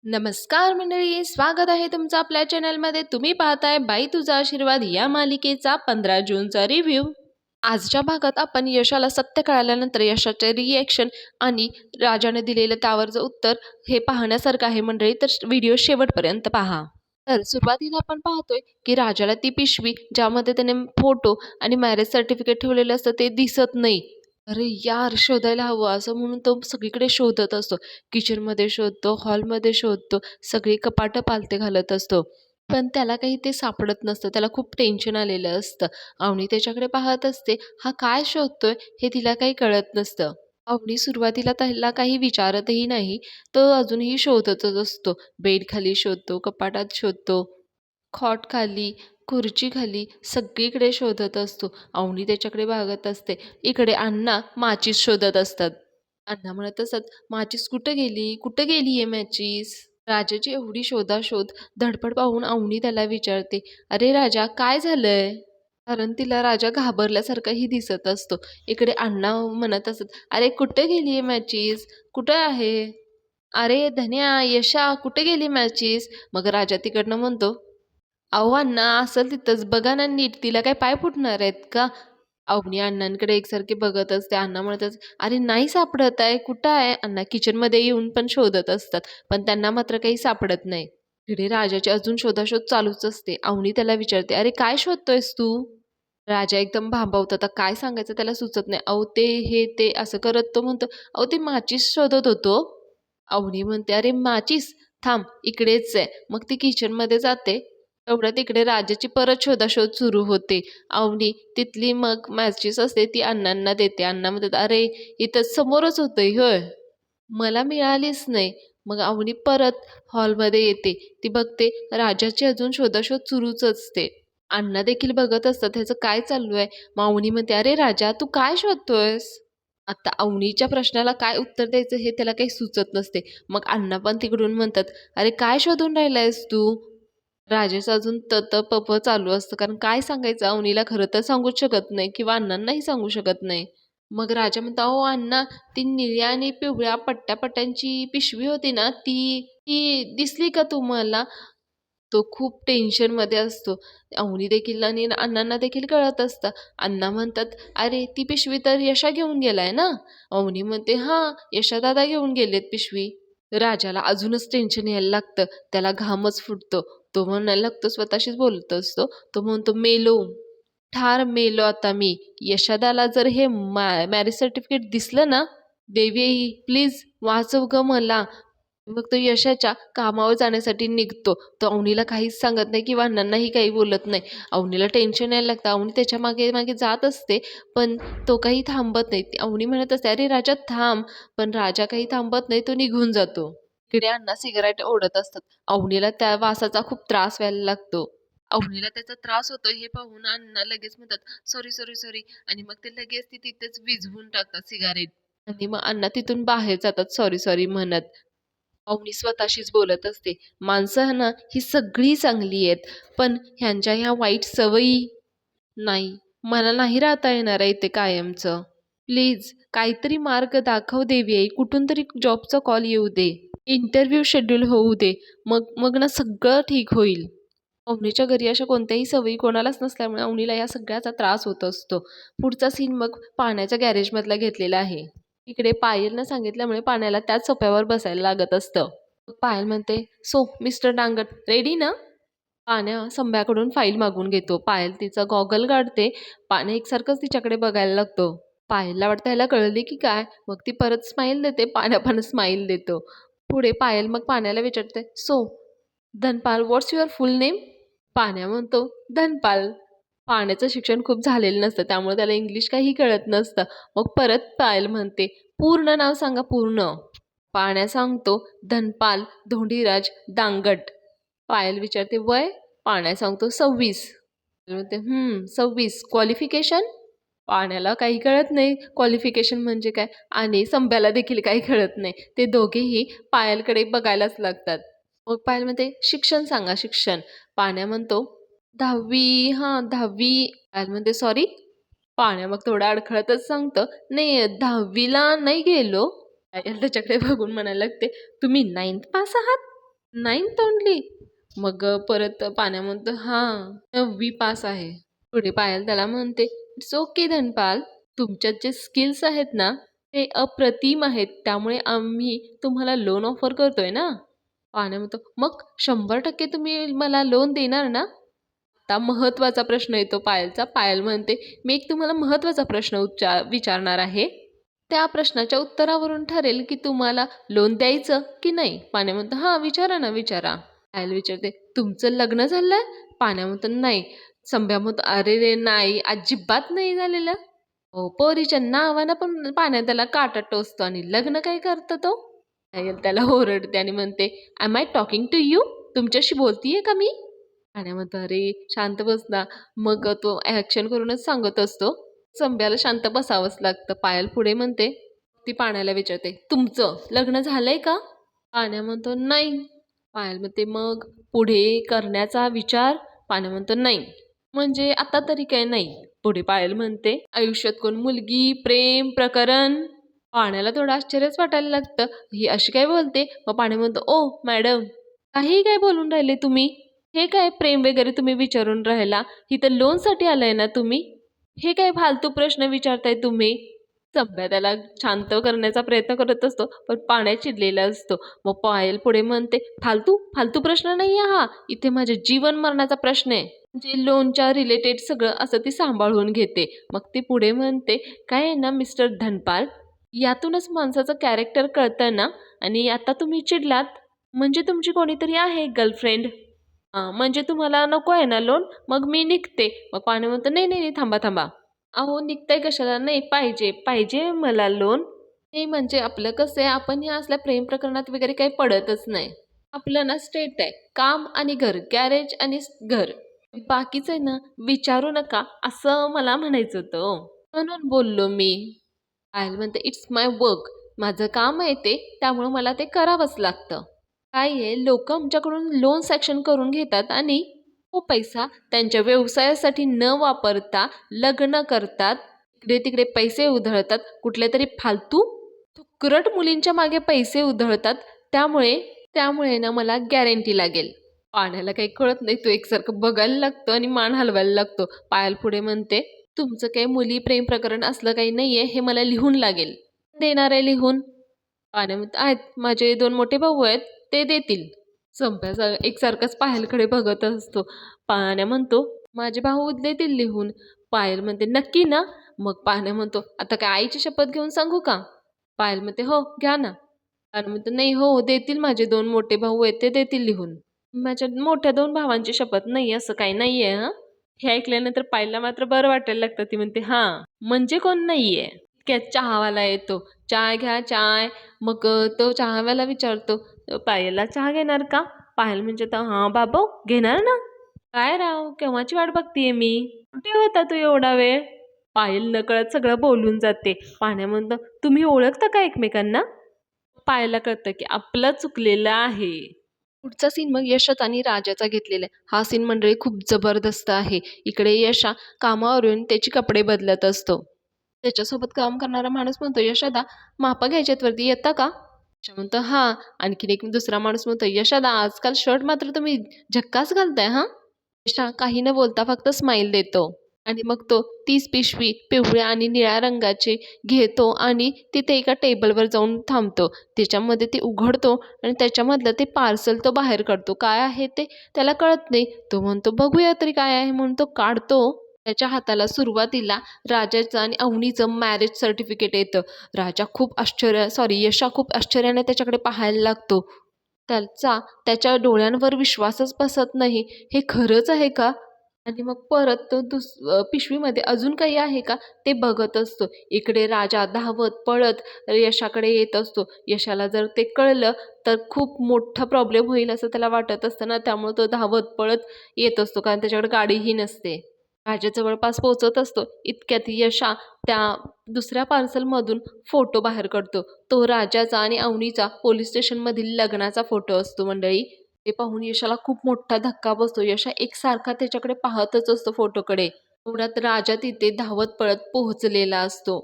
नमस्कार मंडळी, स्वागत आहे तुमचं आपल्या चॅनलमध्ये. तुम्ही पाहताय बाई तुझा आशीर्वाद या मालिकेचा 15 जूनचा रिव्ह्यू. आजच्या भागात आपण यशाला सत्य कळाल्यानंतर यशाचे रिएक्शन आणि राजाने दिलेलं त्यावरचं उत्तर हे पाहण्यासारखं आहे मंडळी, तर व्हिडिओ शेवटपर्यंत पहा. तर सुरुवातीला आपण पाहतोय की राजाला ती पिशवी ज्यामध्ये त्याने फोटो आणि मॅरेज सर्टिफिकेट ठेवलेलं असतं ते दिसत नाही. अरे यार, शोधायला हवं असं म्हणून तो सगळीकडे शोधत असतो. किचनमध्ये शोधतो, हॉलमध्ये शोधतो, सगळी कपाटं पालथे घालत असतो. पण त्याला काही ते सापडत नसतं. त्याला खूप टेन्शन आलेलं असतं. अवनी त्याच्याकडे पाहत असते. हा काय शोधतोय हे तिला काही कळत नसतं. अवनी सुरुवातीला त्याला काही विचारतही नाही. तो अजूनही शोधतच असतो. बेडखाली शोधतो, कपाटात शोधतो, खाली, खुर्चीखाली सगळीकडे शोधत असतो. अवनी त्याच्याकडे बघत असते. इकडे अण्णा माचीस शोधत असतात. अण्णा म्हणत असतात, माचीस कुठं गेली, कुठं गेली आहे मॅचीस? राजाची एवढी शोधाशोध धडपड पाहून अवनी त्याला विचारते, अरे राजा, काय झालंय? कारण तिला राजा घाबरल्यासारखाही दिसत असतो. इकडे अण्णा म्हणत असत, अरे कुठे गेली आहे मॅचीस, कुठं आहे? अरे धन्या, यशा, कुठे गेली मॅचीस? मग राजा तिकडनं म्हणतो, अहो अण्णा, असेल तिथंच बघा ना नीट, तिला काय पाय फुटणार आहेत का? अवनी अण्णांकडे एकसारखी बघत असते. अण्णा म्हणतात, अरे नाही सापडत आहे, कुठं आहे? अण्णा किचनमध्ये येऊन पण शोधत असतात, पण त्यांना मात्र काही सापडत नाही. तिकडे राजाची अजून शोधाशोध चालूच असते. अवनी त्याला विचारते, अरे काय शोधतोयस तू? राजा एकदम भांबावतो. आता काय सांगायचं त्याला सुचत नाही. अहो ते हे ते असं करत तो म्हणतो, अहो ते माचीस शोधत होतो. अवनी म्हणते, अरे माचीस, थांब इकडेच आहे. मग ती किचनमध्ये जाते. तेवढ्यात तिकडे राजाची परत शोधाशोध सुरू होते. अवनी तिथली मग मॅचीस असते ती अण्णांना देते. अण्णा म्हणतात, अरे इथं समोरच होतंय होय, मला मिळालीच नाही. मग अवनी परत हॉलमध्ये येते. ती बघते राजाची अजून शोधाशोध सुरूच असते. अण्णा देखील बघत असतात ह्याचं काय चालू आहे. मग अवनी म्हणते, अरे राजा, तू काय शोधतोयस? आता अवनीच्या प्रश्नाला काय उत्तर द्यायचं हे त्याला काही सुचत नसते. मग अण्णा पण तिकडून म्हणतात, अरे काय शोधून राहिलायस तू? राजेश अजून पप चालू असतं, कारण काय सांगायचं अवनीला खरं तर सांगूच शकत नाही किंवा अण्णांनाही सांगू शकत नाही. मग राजा म्हणतो, अहो अण्णा, ती निळ्या आणि पिवळ्या पट्ट्यापट्ट्यांची पिशवी होती ना, ती ती दिसली का तुम्हाला? तो खूप टेन्शनमध्ये असतो. अवनी देखील आणि अण्णांना देखील कळत असतं. अण्णा म्हणतात, अरे ती पिशवी तर यशा घेऊन गेलाय ना? अवनी म्हणते, हां, यशादादा घेऊन गेलेत पिशवी. राजाला अजूनच टेन्शन यायला लागतं. त्याला घामच फुटतो. तो म्हणायला लागतो, स्वतःशीच बोलत असतो. तो म्हणतो, मेलो, ठार मेलो आता मी. यशादाला जर हे मॅरेज सर्टिफिकेट दिसलं ना, देवी प्लीज वाचव ग मला. मग तो यशाच्या कामावर जाण्यासाठी निघतो. तो अवनीला काहीच सांगत नाही किंवा अण्णांनाही काही बोलत नाही. अवनीला टेन्शन यायला लागतं. अवनी त्याच्या मागे मागे जात असते, पण तो काही थांबत नाही. अवनी म्हणत असते, अरे राजा थांब, पण राजा काही थांबत नाही. तो निघून जातो. इकडे अण्णा सिगारेट ओढत असतात. अवनीला त्या वासाचा खूप त्रास व्हायला लागतो. अवनीला त्याचा त्रास होतो हे पाहून अण्णा लगेच म्हणतात, सॉरी सॉरी सॉरी, आणि मग ते लगेच ती तिथेच विझवून टाकतात सिगारेट. आणि मग अण्णा तिथून बाहेर जातात सॉरी सॉरी म्हणत. अवनी स्वतःशीच बोलत असते, माणसं ना ही सगळी चांगली आहेत, पण ह्यांच्या ह्या वाईट सवयी, नाही, मला नाही राहता येणार आहे इथे कायमचं. प्लीज काहीतरी मार्ग दाखव देवी आई, कुठून तरी जॉबचा कॉल येऊ दे, इंटरव्ह्यू शेड्यूल होऊ दे, मग मग ना सगळं ठीक होईल. अवनीच्या घरी अशा कोणत्याही सवयी कोणालाच नसल्यामुळे अवनीला या सगळ्याचा त्रास होत असतो. पुढचा सीन मग पाण्याच्या गॅरेजमधला घेतलेला आहे. इकडे पायलनं सांगितल्यामुळे पाण्याला त्याच सोफ्यावर बसायला लागत असतं. मग पायल म्हणते, सो मिस्टर डांगट रेडी ना? पाण्या संभ्याकडून फाईल मागून घेतो. पायल तिचा गॉगल काढते. पाण्या एकसारखंच तिच्याकडे बघायला लागतो. पायलला वाटतं ह्याला कळली की काय, मग ती परत स्माईल देते. पाण्या पण स्माईल देतो. पुढे पायल मग पाण्याला विचारते, so Dhanpal, what's your full name? पाण्या म्हणतो, धनपाल. पाण्याचं शिक्षण खूप झालेलं नसतं, त्यामुळे त्याला इंग्लिश काही कळत नसतं. मग परत पायल म्हणते, पूर्ण नाव सांगा, पूर्ण. पाण्या सांगतो, धनपाल धोंडीराज दांगट. पायल विचारते, वय? पाण्या सांगतो, 26. म्हणते, 26. क्वालिफिकेशन? पाण्याला काही कळत नाही क्वालिफिकेशन म्हणजे काय, आणि संभ्याला देखील काही कळत नाही. ते दोघेही पायलकडे बघायलाच लागतात. मग पायल म्हणते, शिक्षण सांगा, शिक्षण. पाण्या म्हणतो, 10वी. हां, 10वी. पायल म्हणते, सॉरी. पाण्या मग थोडं अडखळतच सांगतं, नाही 10वीला नाही गेलो. पायल त्याच्याकडे बघून म्हणायला लागते, तुम्ही 9th पास आहात? 9th only? मग परत पाण्या म्हणतो, "हां, 9वी पास आहे." पुढे पायल त्याला म्हणते, "इट्स ओके धनपाल. तुमच्यात जे स्किल्स आहेत ना, ते अप्रतिम आहेत. त्यामुळे आम्ही तुम्हाला लोन ऑफर करतोय ना." पाण्या म्हणतो, "मग 100% तुम्ही मला लोन देणार ना?" आता महत्त्वाचा प्रश्न येतो पायलचा. पायल म्हणते, "मी एक तुम्हाला महत्त्वाचा प्रश्न विचारणार आहे. त्या प्रश्नाच्या उत्तरावरून ठरेल की तुम्हाला लोन द्यायचं की नाही." पाण्या म्हणतो, "हां, विचारा ना, विचारा." पायल विचारते, "तुमचं लग्न झालंय?" पाण्या म्हणतो, "नाही." संभ्या म्हणतो, "अरे रे नाही, अजिबात नाही झालेलं." हो, पोरीच्या नावानं पण पाण्या त्याला काटा टोचतो आणि लग्न काय करतो तो? पायल त्याला ओरडते आणि म्हणते, "am I talking to you? तुमच्याशी बोलतीये का मी?" पाण्या म्हणतो, "अरे शांत बस ना." मग तो ॲक्शन करूनच सांगत असतो. संभ्याला शांत बसावंच लागतं. पायल पुढे म्हणते, ती पाण्याला विचारते, "तुमचं लग्न झालंय का?" पाण्या म्हणतो, "नाही." पायल म्हणते, "मग पुढे करण्याचा विचार?" पाण्या म्हणतो, "नाही." "म्हणजे आता तरी काय नाही?" पुढे पायल म्हणते, "आयुष्यात कोण मुलगी, प्रेम, प्रकरण?" पाण्याला थोडं आश्चर्यच वाटायला लागतं. ही अशी काय बोलते? मग पाणी म्हणतो, "ओ मॅडम, काहीही काय बोलून राहिले तुम्ही? हे काय प्रेम वगैरे तुम्ही विचारून राहिला? इथं लोनसाठी आलाय ना तुम्ही? हे काय फालतू प्रश्न विचारताय तुम्ही?" सभ्या त्याला शांत करण्याचा प्रयत्न करत असतो, पण पाण्यात चिडलेला असतो. मग पायल पुढे म्हणते, "फालतू फालतू प्रश्न नाही आहे हा. इथे माझ्या जीवन मरणाचा प्रश्न आहे." म्हणजे लोनच्या रिलेटेड सगळं असं ती सांभाळून घेते. मग ती पुढे म्हणते, "काय आहे ना मिस्टर धनपाल, यातूनच माणसाचं कॅरेक्टर कळतं ना. आणि आता तुम्ही चिडलात म्हणजे तुमची कोणीतरी आहे गर्लफ्रेंड. म्हणजे तुम्हाला नको आहे ना लोन? मग मी निघते." मग पाणी म्हणतो, "नाही, नाही, नाही, थांबा, थांबा." "अहो निघताय कशाला?" "नाही पाहिजे, पाहिजे मला लोन." "नाही म्हणजे आपलं कसं आहे, आपण ह्या असल्या प्रेम प्रकरणात वगैरे काही पडतच नाही. आपलं ना स्ट्रेट आहे. काम आणि घर, गॅरेज आणि घर. बाकीचं आहे ना विचारू नका." असं मला म्हणायचं होतं ओ. म्हणून बोललो मी. पायल म्हणते, "इट्स माय वर्क." माझं काम आहे ते, त्यामुळं मला ते करावंच लागतं. काय आहे, लोकं आमच्याकडून लोन सँक्शन करून घेतात आणि तो पैसा त्यांच्या व्यवसायासाठी न वापरता लग्न करतात. इकडे-तिकडे पैसे उधळतात. कुठल्यातरी फालतू तुक्रट मुलींच्या मागे पैसे उधळतात. त्यामुळे त्यामुळे ना मला गॅरंटी लागेल. पाण्याला काही कळत नाही. तो एकसारखं बघायला लागतो आणि मान हलवायला लागतो. पायल पुढे म्हणते, "तुमचं काही मुली प्रेम प्रकरण असलं काही नाहीये, हे मला लिहून लागेल." "देणार आहे लिहून?" पाण्या म्हणतो, "आहेत. माझे 2 मोठे भाऊ आहेत, ते देतील." संप्याचा एकसारखाच पायलकडे बघत असतो. पाण्या म्हणतो, "माझे भाऊ देतील लिहून." पायल म्हणते, "नक्की ना?" मग पाण्या म्हणतो, "आता काय आईची शपथ घेऊन सांगू का?" पायल म्हणते, "हो, घ्या ना." पाण्या म्हणतो, "नाही, हो, देतील माझे 2 मोठे भाऊ आहेत, ते देतील लिहून." "माझ्या मोठ्या 2 भावांची शपथ नाही, असं काही नाहीये हं." हे ऐकल्यानंतर पायलला मात्र बरं वाटायला लागतं. ती म्हणते, "हां, म्हणजे कोण नाहीये?" इतक्यात चहावाला येतो. "चाय घ्या, चाय." मग तो चहावाला विचारतो, "पायलला चहा घेणार का?" पायल म्हणजे, तर "हां बाबा, घेणार ना." "काय राव, केव्हाची वाट बघतीये मी. कुठे होता तू एवढा वेळ?" पायल नकळत सगळं बोलून जाते. पाण्या म्हणतो, "तुम्ही ओळखता का एकमेकांना?" पायलला कळतं की आपलं चुकलेलं आहे. पुढचा सीन मग यशच आणि राजाचा घेतलेला आहे. हा सीन मंडळी खूप जबरदस्त आहे. इकडे यशा कामावरून त्याचे कपडे बदलत असतो. त्याच्यासोबत काम करणारा माणूस म्हणतो, "यशोदा, मापं घ्यायच्यात वरती येता का?" यशा म्हणतो, "हां." आणखीन एक दुसरा माणूस म्हणतो, "यशोदा, आजकाल शर्ट मात्र तुम्ही झक्कास घालताय हां." यशा काही न बोलता फक्त स्माईल देतो. आणि मग तो तीच पिशवी पिवळ्या आणि निळ्या रंगाची घेतो आणि तिथे एका टेबलवर जाऊन थांबतो. त्याच्यामध्ये ते उघडतो आणि त्याच्यामधलं ते पार्सल तो बाहेर काढतो. काय आहे ते त्याला कळत नाही. तो म्हणतो, "बघूया तरी काय आहे." म्हणून तो काढतो. त्याच्या हाताला सुरुवातीला राजाचं आणि अवनीचं मॅरेज सर्टिफिकेट येतं. यशा खूप आश्चर्याने त्याच्याकडे पाहायला लागतो. त्याच्या डोळ्यांवर विश्वासच बसत नाही. हे खरंच आहे का? आणि मग परत तो पिशवीमध्ये अजून काही आहे का ते बघत असतो. इकडे राजा धावत पळत यशाकडे येत असतो. यशाला जर ते कळलं तर खूप मोठा प्रॉब्लेम होईल असं त्याला वाटत असतं ना, त्यामुळे तो धावत पळत येत असतो, कारण त्याच्याकडे गाडीही नसते. राजा जवळपास पोहोचत असतो. इतक्यात यशा त्या दुसऱ्या पार्सलमधून फोटो बाहेर काढतो. तो राजाचा आणि अवनीचा पोलीस स्टेशनमधील लग्नाचा फोटो असतो मंडळी. ते पाहून यशाला खूप मोठा धक्का बसतो. यशा एकसारखा त्याच्याकडे पाहतच असतो फोटोकडे. तेवढ्यात राजा तिथे धावत पळत पोहोचलेला असतो.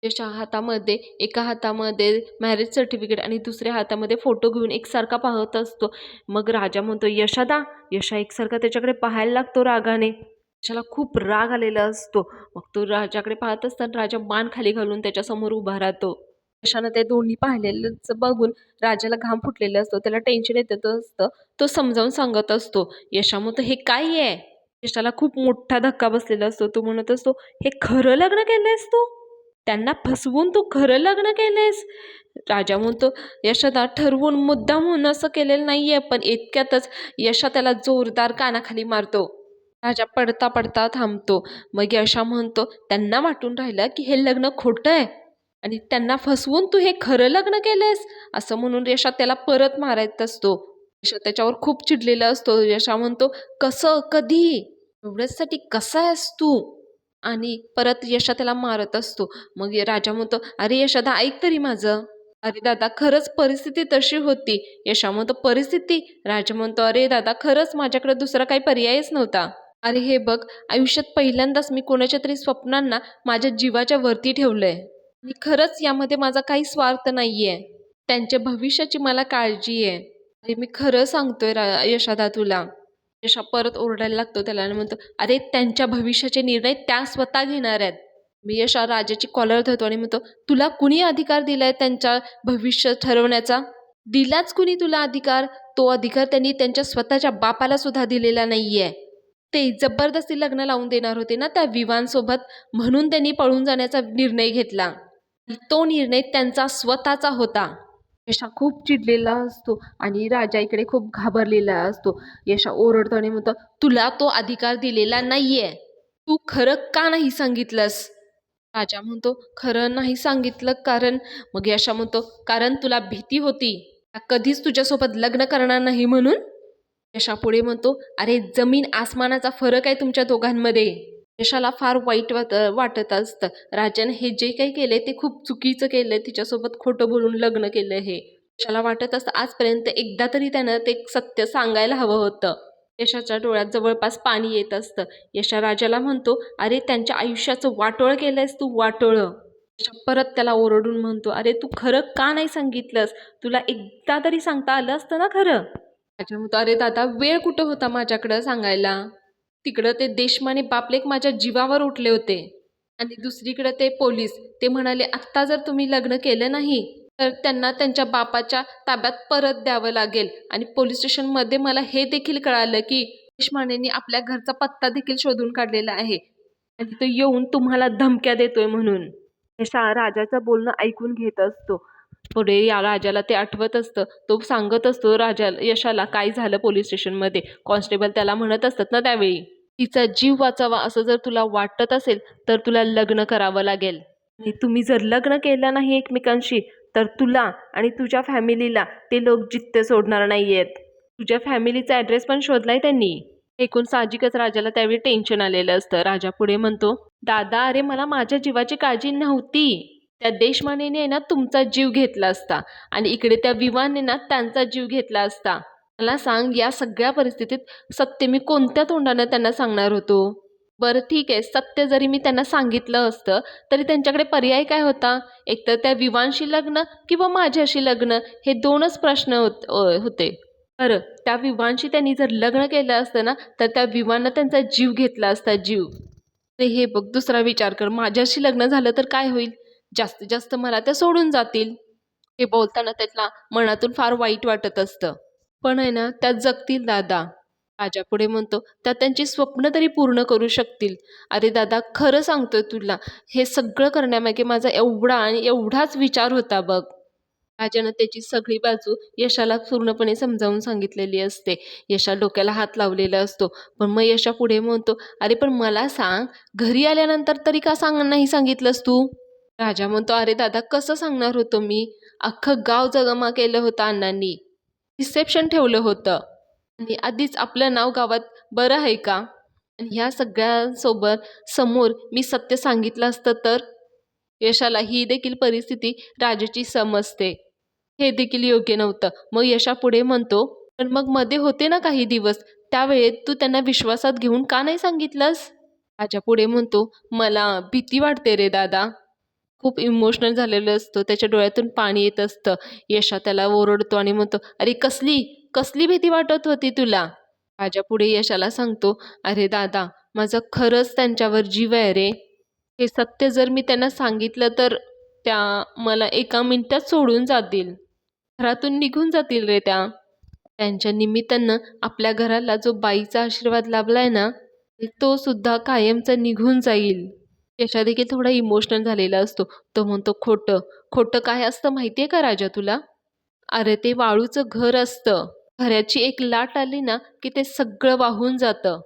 त्याच्या हातामध्ये एका हातामध्ये मॅरेज सर्टिफिकेट आणि दुसऱ्या हातामध्ये फोटो घेऊन एकसारखा पाहत असतो. मग राजा म्हणतो, यशोदा. यशा एकसारखा त्याच्याकडे पाहायला लागतो रागाने. यशाला खूप राग आलेला असतो. मग तो राजाकडे पाहत असताना राजा मान खाली घालून त्याच्यासमोर उभा राहतो. यशानं ते दोन्ही पाहिलेलंच बघून राजाला घाम फुटलेला असतो. त्याला टेन्शन येत असतं. तो समजावून सांगत असतो. यशा म्हणतो, हे काय आहे? यशाला खूप मोठा धक्का बसलेला असतो. तो म्हणत असतो, हे खरं लग्न केलंयस तू? त्यांना फसवून तू खरं लग्न केलंयस? राजा म्हणतो, यशोदा ठरवून मुद्दामहून असं केलेलं नाहीये. पण इतक्यातच यशा त्याला जोरदार कानाखाली मारतो. राजा पडता पडता थांबतो. मग यशा म्हणतो, त्यांना वाटून राहिलं की हे लग्न खोटं आहे आणि त्यांना फसवून तू हे खरं लग्न केलंयस, असं म्हणून यशा त्याला परत मारायचा असतो. यशा त्याच्यावर खूप चिडलेला असतो. यशा म्हणतो, कसं, कधी, एवढ्यासाठी कसा आहेस तू? आणि परत यशा त्याला मारत असतो. मग राजा म्हणतो, अरे यशोदा ऐक तरी माझं. अरे दादा खरंच परिस्थिती तशी होती. यशा म्हणतो, परिस्थिती? राजा म्हणतो, अरे दादा खरंच माझ्याकडे दुसरा काही पर्यायच नव्हता. अरे हे बघ, आयुष्यात पहिल्यांदाच मी कोणाच्या तरी स्वप्नांना माझ्या जीवाच्या वरती ठेवलंय. आणि खरंच यामध्ये माझा काही स्वार्थ नाहीये. त्यांच्या भविष्याची मला काळजी आहे. अरे मी खरं सांगतोय यशोदा तुला. यशा परत ओरडायला लागतो त्याला आणि म्हणतो, अरे त्यांच्या भविष्याचे निर्णय त्या स्वतः घेणार आहेत. मी यशा राजाची कॉलर धरतो आणि म्हणतो, तुला कुणी अधिकार दिलाय त्यांच्या भविष्य ठरवण्याचा? दिलाच कुणी तुला अधिकार? तो अधिकार त्यांनी त्यांच्या स्वतःच्या बापाला सुद्धा दिलेला नाहीये. ते जबरदस्ती लग्न लावून देणार होते ना त्या विवांसोबत, म्हणून त्यांनी पळून जाण्याचा निर्णय घेतला. तो निर्णय त्यांचा स्वतःचा होता. यशा खूप चिडलेला असतो आणि राजा इकडे खूप घाबरलेला असतो. यशा ओरडतो आणि म्हणतो, तुला तो अधिकार दिलेला नाहीये. तू खरं का नाही सांगितलंस? राजा म्हणतो, खरं नाही सांगितलं कारण? मग यशा म्हणतो, कारण तुला भीती होती कधीच तुझ्यासोबत लग्न करणार नाही म्हणून. यशा पुढे म्हणतो, अरे जमीन आसमानाचा फरक आहे तुमच्या दोघांमध्ये. यशाला फार वाईट वाटत असतं. राजाने हे जे काही केले ते खूप चुकीचं केलंय. तिच्यासोबत खोटं बोलून लग्न केलं हे. यशाला वाटत असतं आजपर्यंत एकदा तरी त्यानं ते सत्य सांगायला हवं होतं. यशाच्या डोळ्यात जवळपास पाणी येत असतं. यशा राजाला म्हणतो, अरे त्यांच्या आयुष्याचं वाटोळं केलंयस तू, वाटोळं. यशा परत त्याला ओरडून म्हणतो, अरे तू खरं का नाही सांगितलंस? तुला एकदा तरी सांगता आलं असतं ना खरं. राजा म्हणतो, अरे दादा वेळ कुठं होता माझ्याकडं सांगायला. तिकडं ते देशमाने बापलेक माझ्या जीवावर उठले होते आणि दुसरीकडे ते पोलीस. ते म्हणाले, आत्ता जर तुम्ही लग्न केलं नाही तर त्यांना त्यांच्या बापाच्या ताब्यात परत द्यावं लागेल. आणि पोलीस स्टेशनमध्ये मला हे देखील कळालं की देशमानेंनी आपल्या घरचा पत्ता देखील शोधून काढलेला आहे आणि तो येऊन तुम्हाला धमक्या देतोय म्हणून. यशा राजाचं बोलणं ऐकून घेत असतो. पुढे या राजाला ते आठवत असतं. तो सांगत असतो यशाला काय झालं पोलीस स्टेशनमध्ये. कॉन्स्टेबल त्याला म्हणत असतात ना त्यावेळी, तिचा जीव वाचावा असं जर तुला वाटत असेल तर तुला लग्न करावं लागेल. आणि तुम्ही जर लग्न केलं नाही एकमेकांशी तर तुला आणि तुझ्या फॅमिलीला ते लोक जित्ते सोडणार नाहीयेत. तुझ्या फॅमिलीचा ॲड्रेस पण शोधलाय त्यांनी. ऐकून साहजिकच राजाला त्यावेळी टेन्शन आलेलं असतं. राजा पुढे म्हणतो, दादा अरे मला माझ्या जीवाची काळजी नव्हती. त्या देशमानेने ना तुमचा जीव घेतला असता आणि इकडे त्या विवाने ना त्यांचा जीव घेतला असता. मला सांग, या सगळ्या परिस्थितीत सत्य मी कोणत्या तोंडाने त्यांना सांगणार होतो? बरं ठीक आहे, सत्य जरी मी त्यांना सांगितलं असतं तरी त्यांच्याकडे पर्याय काय होता? एकतर त्या विवांशी लग्न किंवा माझ्याशी लग्न, हे दोनच प्रश्न होते. बरं, त्या विवांशी त्यांनी जर लग्न केलं असतं ना तर त्या विवांना त्यांचा जीव घेतला असता, जीव. अरे हे बघ, दुसरा विचार कर, माझ्याशी लग्न झालं तर काय होईल? जास्तीत जास्त मला त्या सोडून जातील. हे बोलताना त्याला मनातून फार वाईट वाटत असतं. पण आहे ना त्या जगतील दादा. राजा पुढे म्हणतो, त्या त्यांची स्वप्न तरी पूर्ण करू शकतील. अरे दादा खरं सांगतोय तुला, हे सगळं करण्यामागे माझा एवढा आणि एवढाच विचार होता बघ. राजानं त्याची सगळी बाजू यशाला पूर्णपणे समजावून सांगितलेली असते. यशा डोक्याला हात लावलेला असतो. पण मग यशा पुढे म्हणतो, अरे पण मला सांग, घरी आल्यानंतर तरी का नाही सांगितलंस तू? राजा म्हणतो, अरे दादा कसं सांगणार होतो मी? अख्खं गाव जमा केलं होतं अण्णांनी. रिसेप्शन ठेवलं होतं आणि आधीच आपलं नाव गावात बरं आहे का? आणि ह्या सगळ्यांसोबत समोर मी सत्य सांगितलं असतं तर? यशाला ही देखील परिस्थिती राजाची समजते. हे देखील योग्य नव्हतं. मग यशा पुढे म्हणतो, पण मग मध्ये होते ना काही दिवस, त्यावेळेत तू त्यांना विश्वासात घेऊन का नाही सांगितलंस? राजा पुढे म्हणतो, मला भीती वाटते रे दादा. खूप इमोशनल झालेलं असतं, त्याच्या डोळ्यातून पाणी येत असतं. यशा त्याला ओरडतो आणि म्हणतो, "अरे कसली कसली भीती वाटत होती तुला?" राजा पुढे यशाला सांगतो, "अरे दादा, माझा खरंच त्यांच्यावर जीव आहे रे. हे सत्य जर मी त्यांना सांगितलं तर त्या मला एका मिनिटात सोडून जातील. घरातून निघून जातील रे त्या. त्यांच्या निमित्तानं आपल्या घराला जो बाईचा आशीर्वाद लाभलाय ना, तो सुद्धा कायमचा निघून जाईल." यशा देखील थोडा इमोशनल झालेला असतो. तो म्हणतो, "खोटं. खोटं काय असतं माहिती का राजा तुला? अरे ते वाळूचं घर असतं. घराची एक लाट आली ना, की ते सगळं वाहून जातं.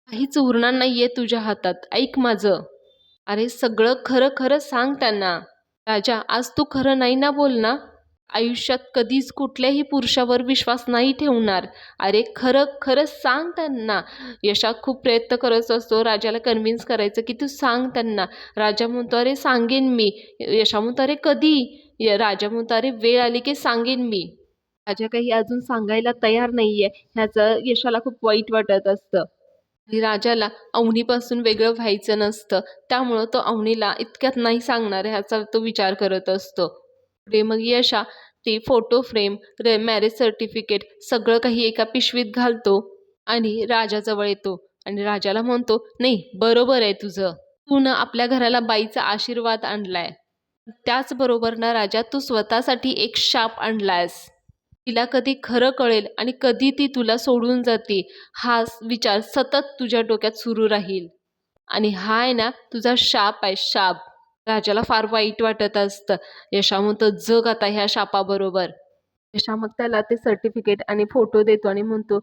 काहीच उरणार नाहीये तुझ्या हातात. ऐक माझं. अरे सगळं खरं-खरं सांग त्यांना. राजा आज तू खरं नाही ना बोलणार? आयुष्यात कधीच कुठल्याही पुरुषावर विश्वास नाही ठेवणार. अरे खरं-खरं सांग त्यांना." यशा खूप प्रयत्न करत असतो राजाला कन्व्हिन्स करायचं, की "तू सांग त्यांना." राजा म्हणतो, "अरे सांगेन मी." यशा म्हणतो, "अरे कधी?" राजा म्हणतो, "अरे वेळ आली की सांगेन मी." राजा काही अजून सांगायला तयार नाहीये. ह्याचं यशाला खूप वाईट वाटत असतं. आणि राजाला अवनीपासून वेगळं व्हायचं नसतं. त्यामुळं तो अवनीला इतक्यात नाही सांगणार ह्याचा तो विचार करत असतो. पुढे मग यशा ती फोटो फ्रेम, मॅरेज सर्टिफिकेट सगळं काही एका पिशवीत घालतो आणि राजाजवळ येतो आणि राजाला म्हणतो, "नाही, बरोबर आहे तुझं. तू ना आपल्या घराला बाईचा आशीर्वाद आणलाय. त्याचबरोबर ना राजा तू स्वतःसाठी एक शाप आणलायस. तिला कधी खरं कळेल आणि कधी ती तुला सोडून जाते, हा विचार सतत तुझ्या डोक्यात सुरू राहील. आणि हा आहे ना तुझा शाप आहे, शाप." राजाला फार वाईट वाटत असतं. यशा म्हणतो, "जग आता ह्या शापाबरोबर." यशा मग त्याला ते सर्टिफिकेट आणि फोटो देतो आणि म्हणतो,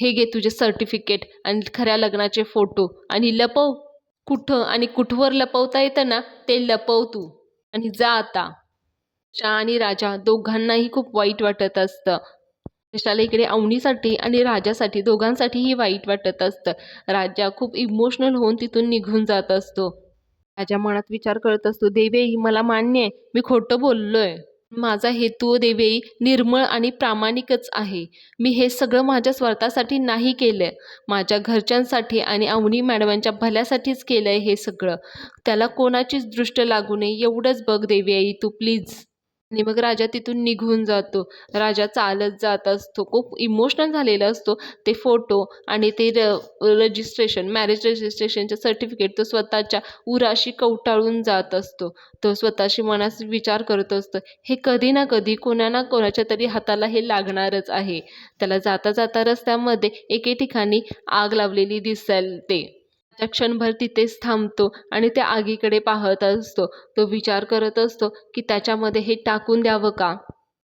"हे घे तुझे सर्टिफिकेट आणि खऱ्या लग्नाचे फोटो आणि लपव. कुठं आणि कुठवर लपवता येतं ना, ते लपव तू आणि जा आता." यशा आणि राजा दोघांनाही खूप वाईट वाटत असतं. यशाला इकडे अवनीसाठी आणि राजासाठी दोघांसाठीही वाईट वाटत असतं. राजा खूप इमोशनल होऊन तिथून निघून जात असतो. राजा मनात विचार करत असतो, "देवई मला मान्य आहे, मी खोटं बोललोय. माझा हेतू देवई निर्मळ आणि प्रामाणिकच आहे. मी हे सगळं माझ्या स्वार्थासाठी नाही केलंय. माझ्या घरच्यांसाठी आणि अवनी मॅडमांच्या भल्यासाठीच केलंय हे सगळं. त्याला कोणाचीच दृष्ट लागू नये एवढंच बघ देवई तू प्लीज." आणि मग राजा तिथून निघून जातो. राजा चालत जात असतो. खूप इमोशनल झालेला असतो. ते फोटो आणि ते रजिस्ट्रेशन, मॅरेज रजिस्ट्रेशनचं सर्टिफिकेट तो स्वतःच्या उराशी कवटाळून जात असतो. तो स्वतःशी मनात विचार करत असतो, हे कधी ना कधी कोणा ना कोणाच्या तरी हाताला हे लागणारच आहे. त्याला जाता जाता रस्त्यामध्ये एके ठिकाणी आग लावलेली दिसते. त्या क्षणभर तिथेच थांबतो आणि त्या आगीकडे पाहत असतो. तो विचार करत असतो, की त्याच्यामध्ये हे टाकून द्यावं का?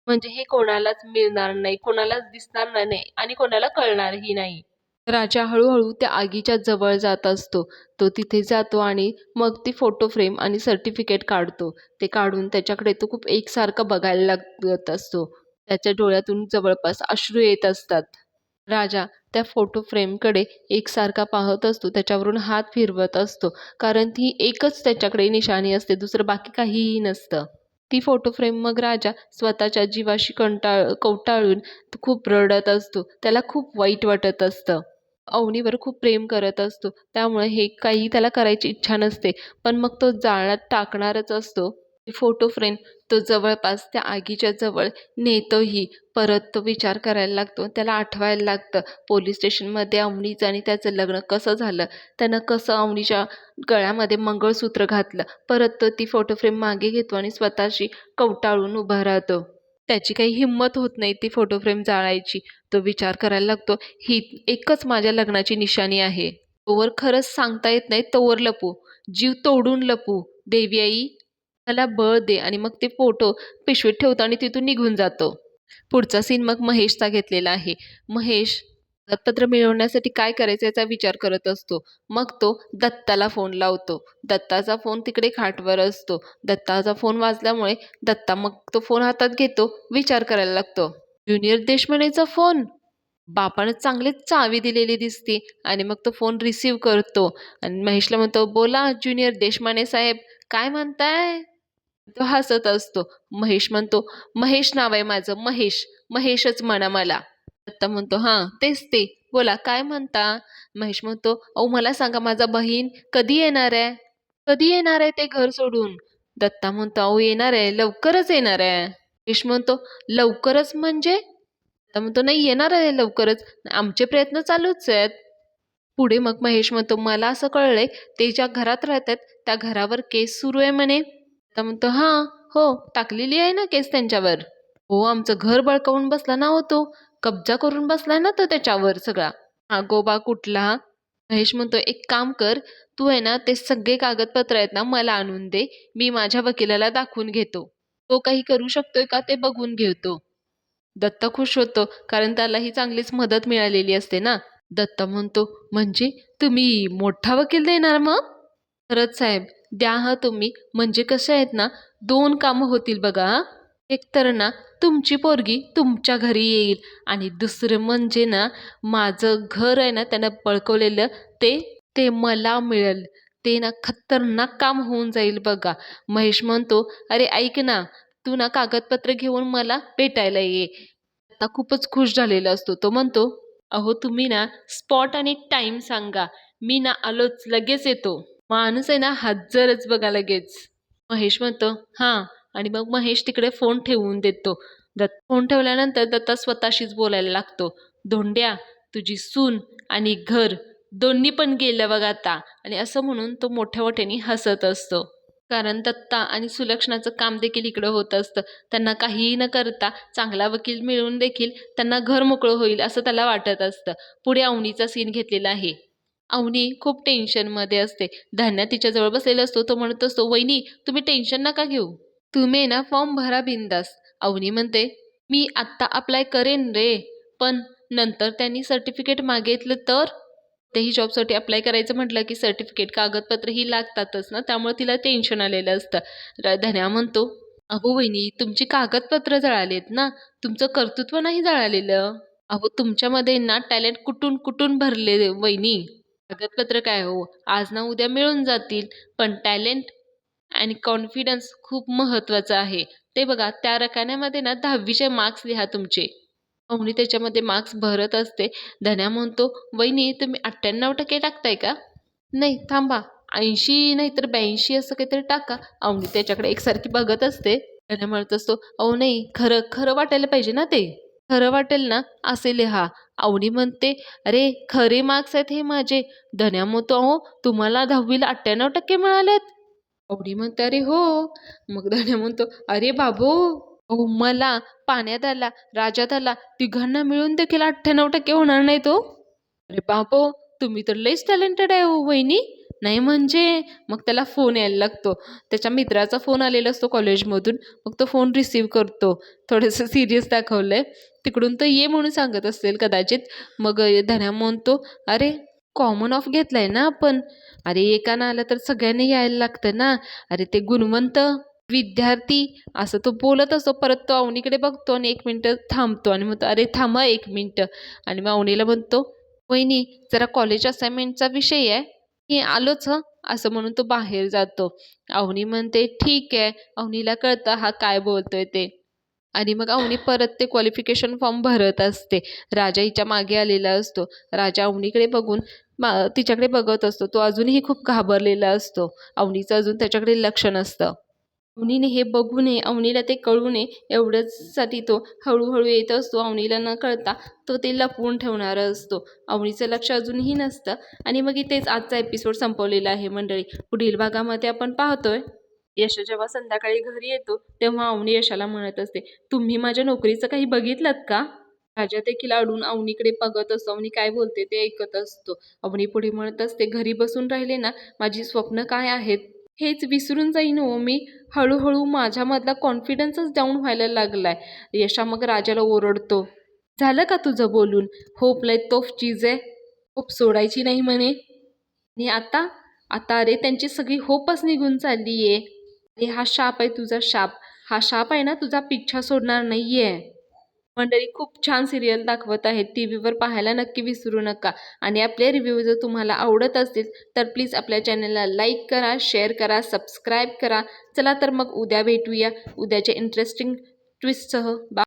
म्हणजे हे कोणालाच मिळणार नाही, कोणालाच दिसणार नाही आणि कोणाला कळणारही नाही. राजा हळू-हळू त्या आगीच्या जवळ जात असतो. तो तिथे जातो आणि मग ती फोटो फ्रेम आणि सर्टिफिकेट काढतो. ते काढून त्याच्याकडे तो खूप एकसारखं बघायला लागत असतो. त्याच्या डोळ्यातून जवळपास अश्रू येत असतात. राजा त्या फोटो फ्रेमकडे एकसारखा पाहत असतो. त्याच्यावरून हात फिरवत असतो. कारण ती एकच त्याच्याकडे निशाणी असते. दुसरं बाकी काहीही नसतं. ती फोटो फ्रेम मग राजा स्वतःच्या जीवाशी कवटाळून खूप रडत असतो. त्याला खूप वाईट वाटत असतं. अवनीवर खूप प्रेम करत असतो. त्यामुळे हे काही त्याला करायची इच्छा नसते. पण मग तो जाळण्यात टाकणारच असतो. फोटो फ्रेम तो जवळपास त्या आगीच्या जवळ नेतोही. परत तो विचार करायला लागतो. त्याला आठवायला लागतं पोलीस स्टेशनमध्ये अवनीचं आणि त्याचं लग्न कसं झालं. त्यानं कसं अवनीच्या गळ्यामध्ये मंगळसूत्र घातलं. परत तो ती फोटो फ्रेम मागे घेतो आणि स्वतःशी कवटाळून उभा राहतो. त्याची काही हिंमत होत नाही ती फोटो फ्रेम जाळायची. तो विचार करायला लागतो, ही एकच माझ्या लग्नाची निशाणी आहे. तोवर खरंच सांगता येत नाही तोवर लपू. जीव तोडून लपू. देवी आई मला बळ दे. आणि मग ते फोटो पिशवीत ठेवतो आणि तिथून निघून जातो. पुढचा सीन मग महेशचा घेतलेला आहे. महेश कागदपत्र मिळवण्यासाठी काय करायचं याचा विचार करत असतो. मग तो दत्ताला फोन लावतो. दत्ताचा फोन तिकडे खाटवर असतो. दत्ताचा फोन वाजल्यामुळे दत्ता मग तो फोन हातात घेतो. विचार करायला लागतो. Junior देशपांडेचा phone? बापानं चांगलीच चावी दिलेली दिसते. आणि मग तो फोन रिसीव्ह करतो आणि महेशला म्हणतो, "बोला ज्युनियर देशमाने साहेब, काय म्हणताय?" तो हसत असतो. महेश म्हणतो, "महेश नाव आहे माझं, महेश. महेशच म्हणा मला." दत्ता म्हणतो, "हां, तेच ते. बोला काय म्हणता?" महेश म्हणतो, "अहो मला सांगा माझा बहीण कधी येणार आहे? कधी येणार आहे ते घर सोडून?" दत्ता म्हणतो अहो येणार आहे, लवकरच येणार आहे. महेश म्हणतो लवकरच म्हणजे? दत्ता म्हणतो नाही येणार आहे लवकरच, आमचे प्रयत्न चालूच आहेत. पुढे मग महेश म्हणतो मला असं कळलंय ते ज्या घरात राहतात त्या घरावर केस सुरू आहे म्हणे. दत्ता म्हणतो हां, हो टाकलेली आहे ना केस त्यांच्यावर. हो आमचं घर बळकावून बसला ना हो तो, कब्जा करून बसलाय ना तो त्याच्यावर सगळा. आगोबा कुठला? महेश म्हणतो एक काम कर, तू आहे ना ते सगळे कागदपत्र आहेत ना मला आणून दे, मी माझ्या वकिलाला दाखवून घेतो, तो काही करू शकतोय का ते बघून घेतो. दत्ता खुश होतो कारण त्यालाही चांगलीच मदत मिळालेली असते ना. दत्ता म्हणतो म्हणजे तुम्ही मोठा वकील देणार मग? खरंच साहेब, द्या हं तुम्ही, म्हणजे कसे आहेत ना 2 कामं होतील बघा हां. एक तर ना तुमची पोरगी तुमच्या घरी येईल आणि दुसरं म्हणजे ना माझं घर आहे ना त्यानं बळकवलेलं ते ते मला मिळेल. ते ना खतरनाक काम होऊन जाईल बघा. महेश म्हणतो, "अरे ऐक ना, तू ना कागदपत्र घेऊन मला भेटायला ये." आता खूपच खुश झालेला असतो. तो म्हणतो, "अहो तुम्ही ना स्पॉट आणि टाईम सांगा. मी ना आलोच, लगेच येतो." माणूस आहे ना हजरच बघा लगेच. महेश म्हणतो, "हां." आणि मग महेश तिकडे फोन ठेवून देतो. फोन ठेवल्यानंतर दत्ता स्वतःशीच बोलायला लागतो. "धोंड्या, तुझी सून आणि घर दोन्ही पण गेलं बघ आता." आणि असं म्हणून तो मोठ्या मोठ्याने हसत असतो. कारण दत्ता आणि सुलक्षणाचं काम देखील इकडं होत असतं. त्यांना काहीही न करता चांगला वकील मिळून देखील त्यांना घर मोकळं होईल असं त्याला वाटत असतं. पुढे अवनीचा सीन घेतलेला आहे. अवनी खूप टेन्शनमध्ये असते. धान्या तिच्याजवळ बसलेला असतो. तो म्हणत असतो, "वहिनी तुम्ही टेन्शन नका घेऊ. तुम्ही ना फॉर्म भरा बिनधास्त." अवनी म्हणते, "मी आत्ता अप्लाय करेन रे, पण नंतर त्यांनी सर्टिफिकेट मागितलं तर?" तेही जॉबसाठी अप्लाय करायचं म्हटलं की सर्टिफिकेट कागदपत्र ही लागतातच ना, त्यामुळे तिला टेन्शन आलेलं असतं. धन्या म्हणतो, "अहो वहिनी तुमची कागदपत्र जळालेत ना, तुमचं कर्तृत्व नाही जळालेलं. अहो तुमच्यामध्ये ना टॅलेंट कुठून कुठून भरले वहिनी. कागदपत्र काय हो, आज ना उद्या मिळून जातील, पण टॅलेंट आणि कॉन्फिडन्स खूप महत्त्वाचं आहे. ते बघा त्या रकान्यामध्ये ना 10वीचे मार्क्स लिहा तुमचे." अवनी त्याच्यामध्ये मार्क्स भरत असते. धन्या म्हणतो, "वहिनी तुम्ही 98% टाकताय का?" "नाही थांबा, 80 नाहीतर 82 असं काहीतरी टाका." अवनी त्याच्याकडे एकसारखी बघत असते. धन्या म्हणत असतो, "अहो नाही, खरं खरं वाटायला पाहिजे ना ते. खरं वाटेल ना असे लिहा." अवनी म्हणते, "अरे खरे मार्क्स आहेत हे माझे." धन्या म्हणतो, "अहो तुम्हाला 10वीला 98% मिळालेत?" अवनी म्हणते, "अरे हो." मग धन्या म्हणतो, "अरे बाबो, अहो मला, पाण्यात आला, राजात आला, तिघांना मिळून देखील 98% होणार नाहीत हो." "अरे बाबो, तुम्ही तर लईच टॅलेंटेड आहे हो वहिनी." "नाही म्हणजे." मग त्याला फोन यायला लागतो. त्याच्या मित्राचा फोन आलेला असतो कॉलेजमधून. मग तो फोन रिसीव्ह करतो. थोडंसं सिरियस दाखवलंय. तिकडून तो ये म्हणून सांगत असेल कदाचित. मग धन्या म्हणतो, "अरे कॉमन ऑफ घेतलाय ना आपण." "अरे एकानं आलं तर सगळ्यांनी यायला लागतं ना. अरे ते गुणवंत विद्यार्थी." असं तो बोलत असतो. परत तो अवनीकडे बघतो आणि 1 मिनिटं थांबतो आणि म्हणतो, "अरे थांबा 1 मिनिटं." आणि मग अवनीला म्हणतो, "वहिनी जरा कॉलेज असाइनमेंटचा विषय आहे, मी आलोच हं." असं म्हणून तो बाहेर जातो. अवनी म्हणते, "ठीक आहे." अवनीला कळतं हा काय बोलतोय ते. आणि मग अवनी परत ते क्वालिफिकेशन फॉर्म भरत असते. राजा हिच्या मागे आलेला असतो. राजा अवनीकडे बघून तिच्याकडे बघत असतो. तो अजूनही खूप घाबरलेला असतो. अवनीचं अजून त्याच्याकडे लक्ष नसतं. अवनीने हे बघू नये, अवनीला ते कळू नये एवढ्याचसाठी तो हळूहळू येत असतो. अवनीला न कळता तो ते लपवून ठेवणारा असतो. अवनीचं लक्ष अजूनही नसतं आणि मग इथेच आजचा एपिसोड संपवलेला आहे मंडळी. पुढील भागामध्ये आपण पाहतोय यश जेव्हा संध्याकाळी घरी येतो तेव्हा अवनी यशाला म्हणत असते, "तुम्ही माझ्या नोकरीचं काही बघितलत का?" राजा देखील अडून अवनीकडे बघत असतो. अवनी काय बोलते ते ऐकत असतो. अवनी पुढे म्हणत असते, "घरी बसून राहिले ना माझी स्वप्न काय आहेत हेच विसरून जाईन हो मी. हळूहळू माझ्यामधला कॉन्फिडन्सच डाऊन व्हायला लागलाय." यशा मग राजाला ओरडतो, "झालं का तुझं बोलून? होप लय तोफ चीज आहे. होप सोडायची नाही म्हणे. आणि आता आता अरे त्यांची सगळी होपच निघून चालली आहे. अरे हा शाप आहे तुझा शाप. हा शाप आहे ना तुझा पिच्छा सोडणार नाहीये." मंडळी खूप छान सिरियल दाखवत आहेत. टीव्हीवर पाहायला नक्की विसरू नका. आणि आपले रिव्ह्यू जर तुम्हाला आवडत असतील तर प्लीज आपल्या चॅनलला लाईक करा, शेअर करा, सबस्क्राईब करा. चला तर मग उद्या भेटूया उद्याच्या इंटरेस्टिंग ट्विस्टसह.